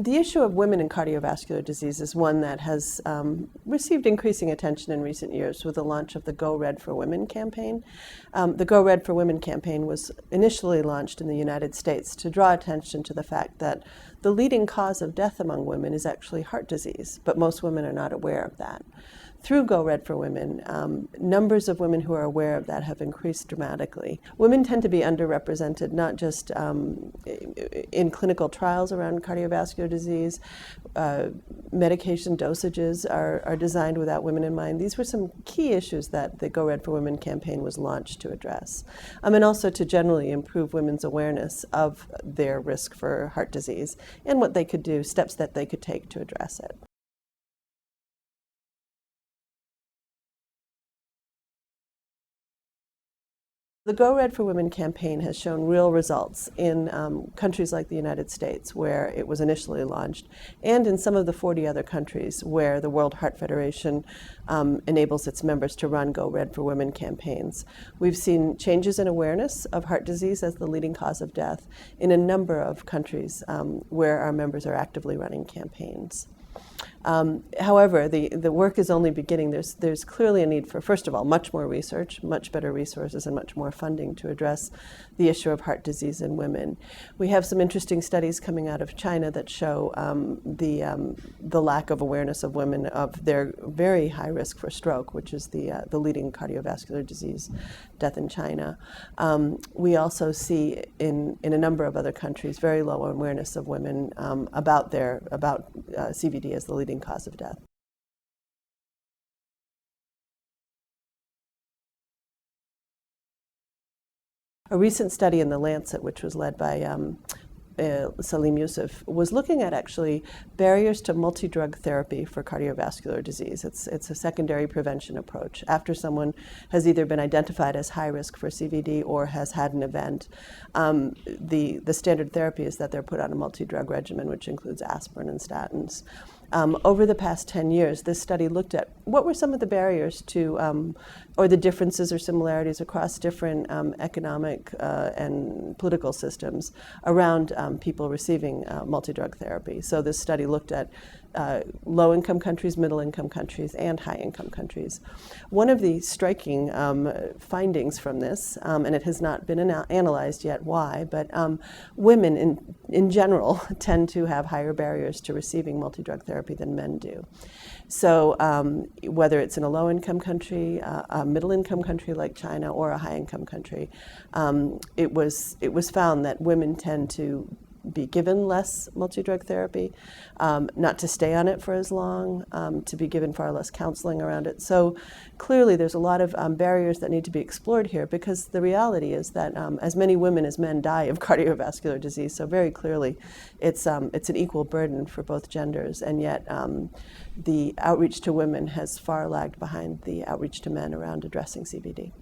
The issue of women in cardiovascular disease is one that has received increasing attention in recent years with the launch of the Go Red for Women campaign. The Go Red for Women campaign was initially launched in the United States to draw attention to the fact that the leading cause of death among women is actually heart disease, but most women are not aware of that. Through Go Red for Women, numbers of women who are aware of that have increased dramatically. Women tend to be underrepresented, not just in clinical trials around cardiovascular disease. Medication dosages are designed without women in mind. These were some key issues that the Go Red for Women campaign was launched to address, and also to generally improve women's awareness of their risk for heart disease and what they could do, steps that they could take to address it. The Go Red for Women campaign has shown real results in countries like the United States, where it was initially launched, and in some of the 40 other countries where the World Heart Federation enables its members to run Go Red for Women campaigns. We've seen changes in awareness of heart disease as the leading cause of death in a number of countries where our members are actively running campaigns. However, the work is only beginning. There's clearly a need for, first of all, much more research, much better resources, and much more funding to address the issue of heart disease in women. We have some interesting studies coming out of China that show the lack of awareness of women of their very high risk for stroke, which is the leading cardiovascular disease death in China. We also see in a number of other countries very low awareness of women about CVD as the leading cause of death. A recent study in The Lancet, which was led by Salim Yusuf, was looking at actually barriers to multi-drug therapy for cardiovascular disease. It's a secondary prevention approach. After someone has either been identified as high risk for CVD or has had an event, the standard therapy is that they're put on a multi-drug regimen, which includes aspirin and statins. Over the past 10 years, this study looked at what were some of the barriers to, or the differences or similarities across different economic and political systems around people receiving multi-drug therapy. So this study looked at low-income countries, middle-income countries, and high-income countries. One of the striking findings from this, and it has not been analyzed yet why, but women in general tend to have higher barriers to receiving multi-drug therapy than men do. So whether it's in a low-income country, a middle-income country like China, or a high-income country, it was found that women tend to be given less multi-drug therapy, not to stay on it for as long, to be given far less counseling around it. So clearly there's a lot of barriers that need to be explored here, because the reality is that as many women as men die of cardiovascular disease, so very clearly it's an equal burden for both genders, and yet the outreach to women has far lagged behind the outreach to men around addressing CVD.